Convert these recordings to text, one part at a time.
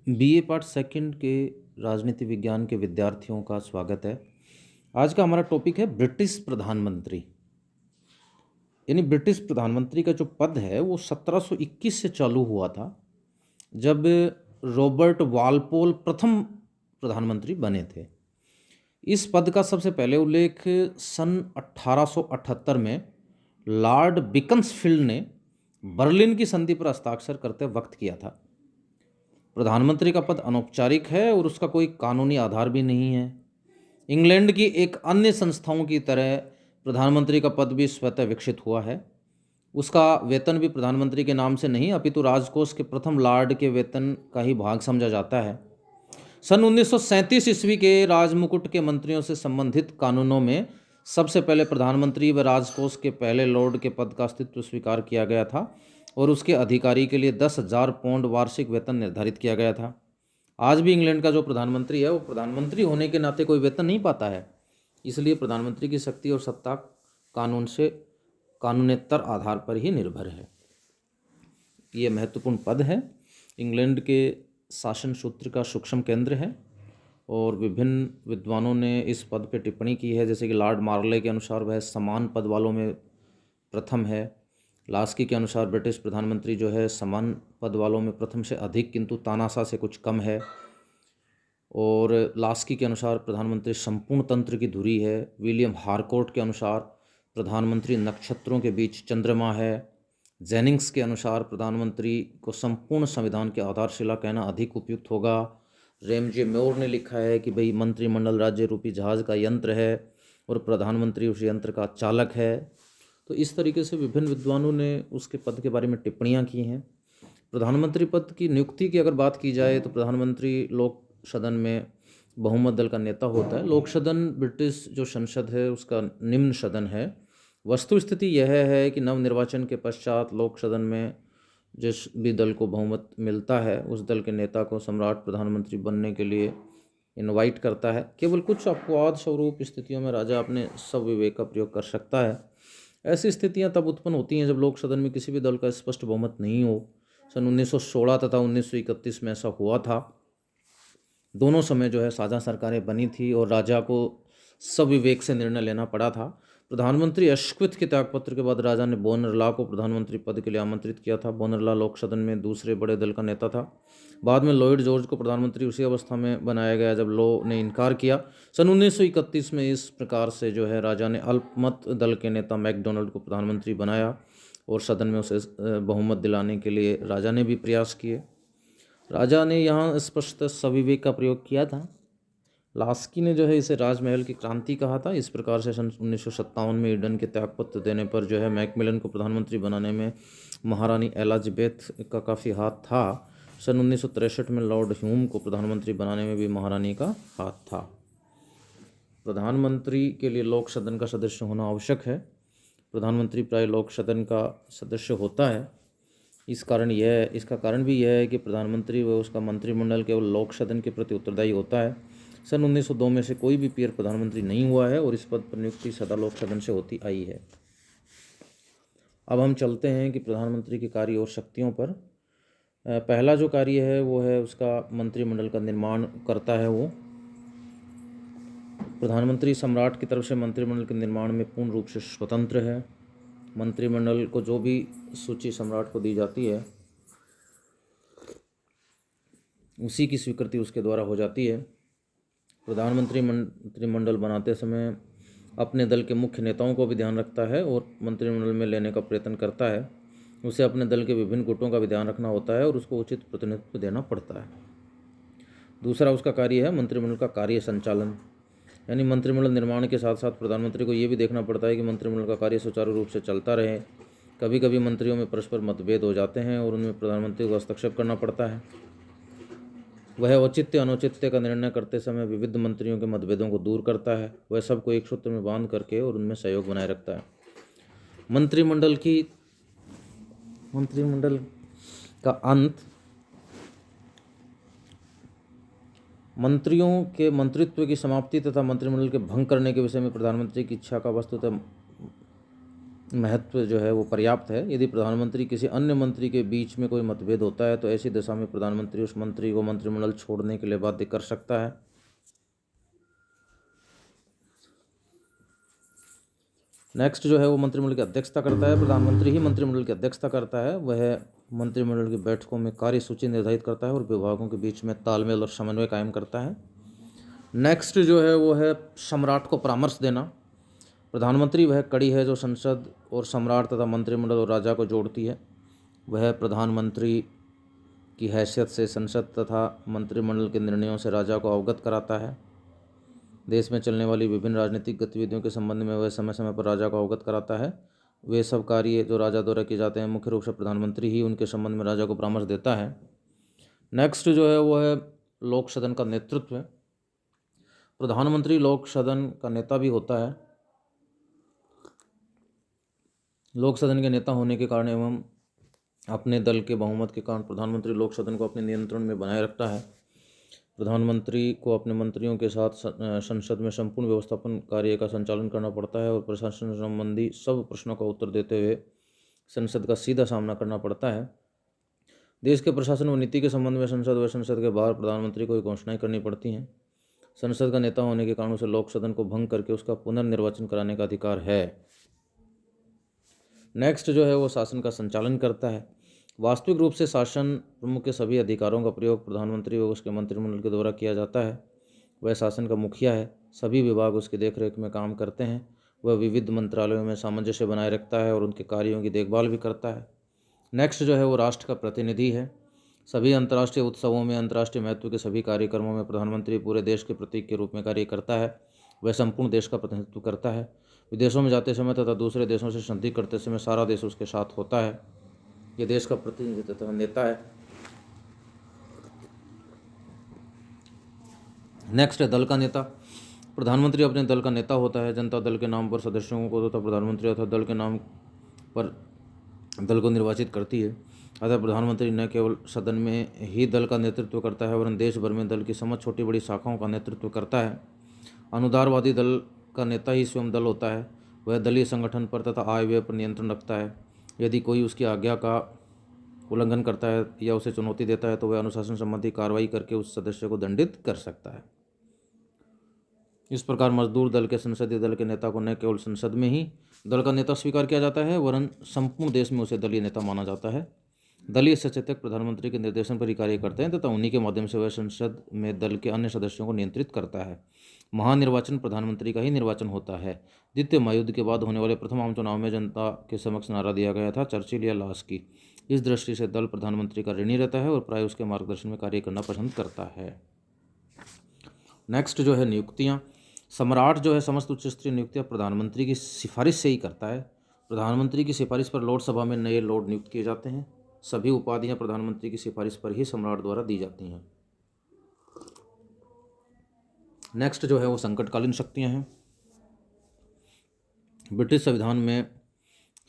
BA part second के राजनीति विज्ञान के विद्यार्थियों का स्वागत है। आज का हमारा टॉपिक है ब्रिटिश प्रधानमंत्री। यानी ब्रिटिश प्रधानमंत्री का जो पद है वो 1721 से चालू हुआ था, जब रॉबर्ट वालपोल प्रथम प्रधानमंत्री बने थे। इस पद का सबसे पहले उल्लेख सन 1878 में लॉर्ड बिकन्सफील्ड ने बर्लिन की संधि पर हस्ताक्षर करते वक्त किया था। प्रधानमंत्री का पद अनौपचारिक है और उसका कोई कानूनी आधार भी नहीं है। इंग्लैंड की एक अन्य संस्थाओं की तरह प्रधानमंत्री का पद भी स्वतः विकसित हुआ है। उसका वेतन भी प्रधानमंत्री के नाम से नहीं अपितु राजकोष के प्रथम लॉर्ड के वेतन का ही भाग समझा जाता है। सन 1937 ईस्वी के राजमुकुट के मंत्रियों से संबंधित कानूनों में सबसे पहले प्रधानमंत्री व राजकोष के पहले लॉर्ड के पद का अस्तित्व स्वीकार किया गया था और उसके अधिकारी के लिए 10,000 पाउंड वार्षिक वेतन निर्धारित किया गया था। आज भी इंग्लैंड का जो प्रधानमंत्री है वो प्रधानमंत्री होने के नाते कोई वेतन नहीं पाता है, इसलिए प्रधानमंत्री की शक्ति और सत्ता कानूनेतर आधार पर ही निर्भर है। ये महत्वपूर्ण पद है, इंग्लैंड के शासन सूत्र का सूक्ष्म केंद्र है और विभिन्न विद्वानों ने इस पद पर टिप्पणी की है। जैसे कि लॉर्ड मार्ले के अनुसार वह समान पद वालों में प्रथम है। लास्की के अनुसार ब्रिटिश प्रधानमंत्री जो है समान पद वालों में प्रथम से अधिक किंतु तानाशाह से कुछ कम है। और लास्की के अनुसार प्रधानमंत्री संपूर्ण तंत्र की धुरी है। विलियम हारकोर्ट के अनुसार प्रधानमंत्री नक्षत्रों के बीच चंद्रमा है। जेनिंग्स के अनुसार प्रधानमंत्री को संपूर्ण संविधान की आधारशिला कहना अधिक उपयुक्त होगा। रेमजे मोर ने लिखा है कि भाई मंत्रिमंडल राज्य रूपी जहाज का यंत्र है और प्रधानमंत्री उस यंत्र का चालक है। तो इस तरीके से विभिन्न विद्वानों ने उसके पद के बारे में टिप्पणियां की हैं। प्रधानमंत्री पद की नियुक्ति की अगर बात की जाए तो प्रधानमंत्री लोक सदन में बहुमत दल का नेता होता है। लोक सदन ब्रिटिश जो संसद है उसका निम्न सदन है। वस्तु स्थिति यह है कि नवनिर्वाचन के पश्चात लोक सदन में जिस भी दल को बहुमत मिलता है उस दल के नेता को सम्राट प्रधानमंत्री बनने के लिए इनवाइट करता है। केवल कुछ अपवाद स्वरूप स्थितियों में राजा अपने स्वविवेक का प्रयोग कर सकता है। ऐसी स्थितियां तब उत्पन्न होती हैं जब लोक सदन में किसी भी दल का स्पष्ट बहुमत नहीं हो। सन 1916 तथा 1931 में ऐसा हुआ था। दोनों समय जो है साझा सरकारें बनी थी और राजा को सविवेक से निर्णय लेना पड़ा था। प्रधानमंत्री अश्क्विथ के त्यागपत्र के बाद राजा ने बोनरला को प्रधानमंत्री पद के लिए आमंत्रित किया था। बोनरला लोक सदन में दूसरे बड़े दल का नेता था। बाद में लॉर्ड जॉर्ज को प्रधानमंत्री उसी अवस्था में बनाया गया जब लॉ ने इनकार किया। सन 1931 में इस प्रकार से जो है राजा ने अल्पमत दल के नेता मैकडोनल्ड को प्रधानमंत्री बनाया और सदन में उसे बहुमत दिलाने के लिए राजा ने भी प्रयास किए। राजा ने यहाँ स्पष्ट सविवेक का प्रयोग किया था। लास्की ने जो है इसे राजमहल की क्रांति कहा था। इस प्रकार से सन 1957 में ईडन के त्यागपत्र देने पर जो है मैकमिलन को प्रधानमंत्री बनाने में महारानी एलिजाबेथ का काफ़ी हाथ था। सन 1963 में लॉर्ड ह्यूम को प्रधानमंत्री बनाने में भी महारानी का हाथ था। प्रधानमंत्री के लिए लोक सदन का सदस्य होना आवश्यक है। प्रधानमंत्री प्राय लोक सदन का सदस्य होता है। इसका कारण भी यह है कि प्रधानमंत्री व उसका मंत्रिमंडल केवल लोक सदन के प्रति उत्तरदायी होता है। सन 1902 में से कोई भी पीयर प्रधानमंत्री नहीं हुआ है और इस पद पर नियुक्ति सदा लोक सदन से होती आई है। अब हम चलते हैं कि प्रधानमंत्री के कार्य और शक्तियों पर। पहला जो कार्य है वो है उसका मंत्रिमंडल का निर्माण करता है। वो प्रधानमंत्री सम्राट की तरफ से मंत्रिमंडल के निर्माण में पूर्ण रूप से स्वतंत्र है। मंत्रिमंडल को जो भी सूची सम्राट को दी जाती है उसी की स्वीकृति उसके द्वारा हो जाती है। प्रधानमंत्री मंत्रिमंडल बनाते समय अपने दल के मुख्य नेताओं को भी ध्यान रखता है और मंत्रिमंडल में लेने का प्रयत्न करता है। उसे अपने दल के विभिन्न गुटों का भी ध्यान रखना होता है और उसको उचित प्रतिनिधित्व देना पड़ता है। दूसरा उसका कार्य है मंत्रिमंडल का कार्य संचालन, यानी मंत्रिमंडल निर्माण के साथ साथ प्रधानमंत्री को ये भी देखना पड़ता है कि मंत्रिमंडल का कार्य सुचारू रूप से चलता रहे। कभी कभी मंत्रियों में परस्पर मतभेद हो जाते हैं और उनमें प्रधानमंत्री को हस्तक्षेप करना पड़ता है। वह औचित्य अनौचित्य का निर्णय करते समय विविध मंत्रियों के मतभेदों को दूर करता है। वह सबको एक सूत्र में बांध करके और उनमें सहयोग बनाए रखता है। मंत्रिमंडल का अंत मंत्रियों के मंत्रित्व की समाप्ति तथा मंत्रिमंडल के भंग करने के विषय में प्रधानमंत्री की इच्छा का वस्तुतः महत्व जो है वो पर्याप्त है। यदि प्रधानमंत्री किसी अन्य मंत्री के बीच में कोई मतभेद होता है तो ऐसी दशा में प्रधानमंत्री उस मंत्री को मंत्रिमंडल छोड़ने के लिए बाध्य कर सकता है। नेक्स्ट जो है वो मंत्रिमंडल की अध्यक्षता करता है। प्रधानमंत्री ही मंत्रिमंडल की अध्यक्षता करता है। वह मंत्रिमंडल की बैठकों में कार्यसूची निर्धारित करता है और विभागों के बीच में तालमेल और समन्वय कायम करता है। नेक्स्ट जो है वो है सम्राट को परामर्श देना। प्रधानमंत्री वह कड़ी है जो संसद और सम्राट तथा मंत्रिमंडल और राजा को जोड़ती है। वह प्रधानमंत्री की हैसियत से संसद तथा मंत्रिमंडल के निर्णयों से राजा को अवगत कराता है। देश में चलने वाली विभिन्न राजनीतिक गतिविधियों के संबंध में वह समय समय पर राजा को अवगत कराता है। वे सब कार्य जो राजा द्वारा किए जाते हैं मुख्य रूप से प्रधानमंत्री ही उनके संबंध में राजा को परामर्श देता है। नेक्स्ट जो है वो है लोक सदन का नेतृत्व। प्रधानमंत्री लोक सदन का नेता भी होता है। लोक सदन के नेता होने के कारण एवं अपने दल के बहुमत के कारण प्रधानमंत्री लोक सदन को अपने नियंत्रण में बनाए रखता है। प्रधानमंत्री को अपने मंत्रियों के साथ संसद में संपूर्ण व्यवस्थापन कार्य का संचालन करना पड़ता है और प्रशासन संबंधी सब प्रश्नों का उत्तर देते हुए संसद का सीधा सामना करना पड़ता है। देश के प्रशासन व नीति के संबंध में संसद व संसद के बाहर प्रधानमंत्री को घोषणाएं करनी पड़ती हैं। संसद का नेता होने के कारण उसे लोक सदन को भंग करके उसका पुनर्निर्वाचन कराने का अधिकार है। नेक्स्ट जो है वो शासन का संचालन करता है। वास्तविक रूप से शासन प्रमुख के सभी अधिकारों का प्रयोग प्रधानमंत्री व उसके मंत्रिमंडल के द्वारा किया जाता है। वह शासन का मुखिया है। सभी विभाग उसकी देखरेख में काम करते हैं। वह विविध मंत्रालयों में सामंजस्य बनाए रखता है और उनके कार्यों की देखभाल भी करता है। नेक्स्ट जो है वो राष्ट्र का प्रतिनिधि है। सभी अंतर्राष्ट्रीय उत्सवों में अंतर्राष्ट्रीय महत्व के सभी कार्यक्रमों में प्रधानमंत्री पूरे देश के प्रतीक के रूप में कार्य करता है। वह संपूर्ण देश का प्रतिनिधित्व करता है। विदेशों में जाते समय तथा दूसरे देशों से संधि करते समय सारा देश उसके साथ होता है। ये देश का प्रतिनिधित्व तथा नेता है। नेक्स्ट है दल का नेता। प्रधानमंत्री अपने दल का नेता होता है। जनता दल के नाम पर सदस्यों को तथा प्रधानमंत्री अथवा दल के नाम पर दल को निर्वाचित करती है। अतः प्रधानमंत्री न केवल सदन में ही दल का नेतृत्व करता है वरन देश भर में दल की समस्त छोटी बड़ी शाखाओं का नेतृत्व करता है। अनुदारवादी दल का नेता ही स्वयं दल होता है। वह दलीय संगठन पर तथा आय व्यय पर नियंत्रण रखता है। यदि कोई उसकी आज्ञा का उल्लंघन करता है या उसे चुनौती देता है तो वह अनुशासन संबंधी कार्रवाई करके उस सदस्य को दंडित कर सकता है। इस प्रकार मजदूर दल के संसदीय दल के नेता को न केवल संसद में ही दल का नेता स्वीकार किया जाता है वरन संपूर्ण देश में उसे दलीय नेता माना जाता है। दलीय सचेतक प्रधानमंत्री के निर्देशन पर ही कार्य करते हैं तथा उन्हीं के माध्यम से वह संसद में दल के अन्य सदस्यों को नियंत्रित करता है। महानिर्वाचन प्रधानमंत्री का ही निर्वाचन होता है। द्वितीय महायुद्ध के बाद होने वाले प्रथम आम चुनाव में जनता के समक्ष नारा दिया गया था चर्चिल या लाश की। इस दृष्टि से दल प्रधानमंत्री का ऋणी रहता है और प्राय उसके मार्गदर्शन में कार्य करना पसंद करता है। नेक्स्ट जो है नियुक्तियाँ। सम्राट जो है समस्त उच्च स्तरीय नियुक्तियाँ प्रधानमंत्री की सिफारिश से ही करता है। प्रधानमंत्री की सिफारिश पर लोकसभा में नए लॉर्ड नियुक्त किए जाते हैं। सभी उपाधियाँ प्रधानमंत्री की सिफारिश पर ही सम्राट द्वारा दी जाती हैं। नेक्स्ट जो है वो संकटकालीन शक्तियाँ हैं। ब्रिटिश संविधान में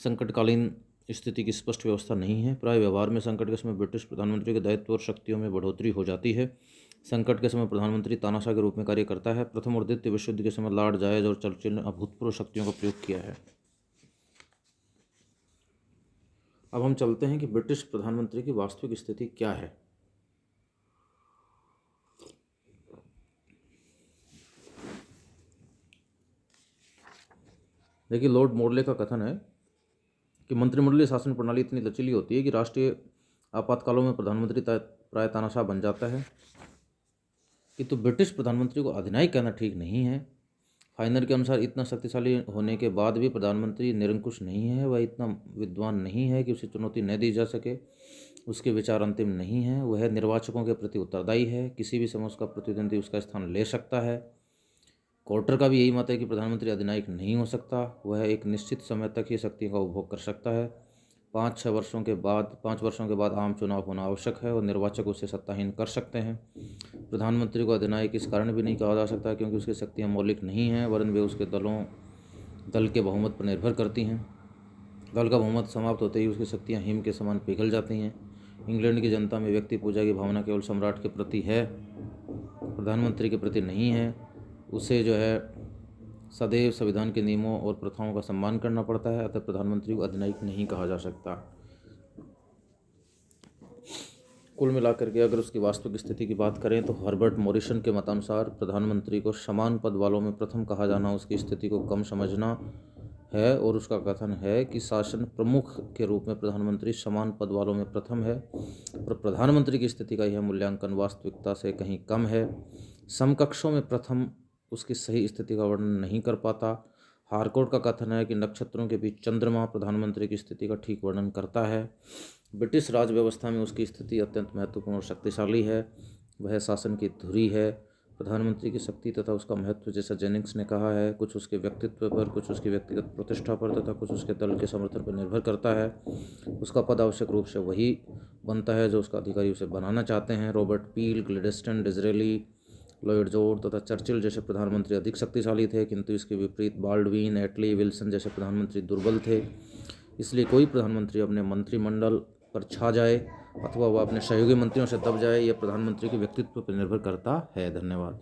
संकटकालीन स्थिति की स्पष्ट व्यवस्था नहीं है। प्राय व्यवहार में संकट के समय ब्रिटिश प्रधानमंत्री के दायित्व और शक्तियों में बढ़ोतरी हो जाती है। संकट के समय प्रधानमंत्री तानाशाह के रूप में कार्य करता है। प्रथम और द्वितीय विश्व युद्ध के समय लॉर्ड जायज और चर्चिल ने अभूतपूर्व शक्तियों का प्रयोग किया है। अब हम चलते हैं कि ब्रिटिश प्रधानमंत्री की वास्तविक स्थिति क्या है। देखिए, लॉर्ड मोरले का कथन है कि मंत्रिमंडलीय शासन प्रणाली इतनी लचीली होती है कि राष्ट्रीय आपातकालों में प्रधानमंत्री प्राय तानाशाह बन जाता है। किंतु ब्रिटिश प्रधानमंत्री को अधिनायक कहना ठीक नहीं है। फाइनर के अनुसार इतना शक्तिशाली होने के बाद भी प्रधानमंत्री निरंकुश नहीं है। वह इतना विद्वान नहीं है कि उसे चुनौती न दी जा सके। उसके विचार अंतिम नहीं है। वह निर्वाचकों के प्रति उत्तरदायी है। किसी भी समय उसका प्रतिद्वंदी उसका स्थान ले सकता है। कोर्टर का भी यही मत है कि प्रधानमंत्री अधिनायक नहीं हो सकता। वह एक निश्चित समय तक ही शक्ति का उपभोग कर सकता है। 5 वर्षों के बाद आम चुनाव होना आवश्यक है और निर्वाचक उसे सत्ताहीन कर सकते हैं। प्रधानमंत्री को अधिनायक इस कारण भी नहीं कहा जा सकता क्योंकि उसकी शक्तियाँ मौलिक नहीं हैं वरन वे उसके दल के बहुमत पर निर्भर करती हैं। दल का बहुमत समाप्त होते ही उसकी शक्तियाँ हिम के समान पिघल जाती हैं। इंग्लैंड की जनता में व्यक्ति पूजा की भावना केवल सम्राट के प्रति है, प्रधानमंत्री के प्रति नहीं है। उसे जो है सदैव संविधान के नियमों और प्रथाओं का सम्मान करना पड़ता है, अतः प्रधानमंत्री को अधिनायक नहीं कहा जा सकता। कुल मिलाकर के अगर उसकी वास्तविक स्थिति की बात करें तो हर्बर्ट मॉरिसन के मतानुसार प्रधानमंत्री को समान पद वालों में प्रथम कहा जाना उसकी स्थिति को कम समझना है, और उसका कथन है कि शासन प्रमुख के रूप में प्रधानमंत्री समान पद वालों में प्रथम है, पर प्रधानमंत्री की स्थिति का यह मूल्यांकन वास्तविकता से कहीं कम है। समकक्षों में प्रथम उसकी सही स्थिति का वर्णन नहीं कर पाता। हारकोर्ट का कथन है कि नक्षत्रों के बीच चंद्रमा प्रधानमंत्री की स्थिति का ठीक वर्णन करता है। ब्रिटिश राज व्यवस्था में उसकी स्थिति अत्यंत महत्वपूर्ण और शक्तिशाली है, वह शासन की धुरी है। प्रधानमंत्री की शक्ति तथा उसका महत्व, जैसा जेनिंग्स ने कहा है, कुछ उसके व्यक्तित्व पर, कुछ उसकी व्यक्तिगत प्रतिष्ठा पर तथा कुछ उसके दल के समर्थन पर निर्भर करता है। उसका पद आवश्यक रूप से वही बनता है जो उसका अधिकारी उसे बनाना चाहते हैं। Robert Peel, Gladstone, Disraeli, Lloyd George तथा चर्चिल जैसे प्रधानमंत्री अधिक शक्तिशाली थे, किंतु इसके विपरीत बाल्डविन, एटली, विल्सन जैसे प्रधानमंत्री दुर्बल थे। इसलिए कोई प्रधानमंत्री अपने मंत्रिमंडल पर छा जाए अथवा वह अपने सहयोगी मंत्रियों से दब जाए, यह प्रधानमंत्री के व्यक्तित्व पर निर्भर करता है। धन्यवाद।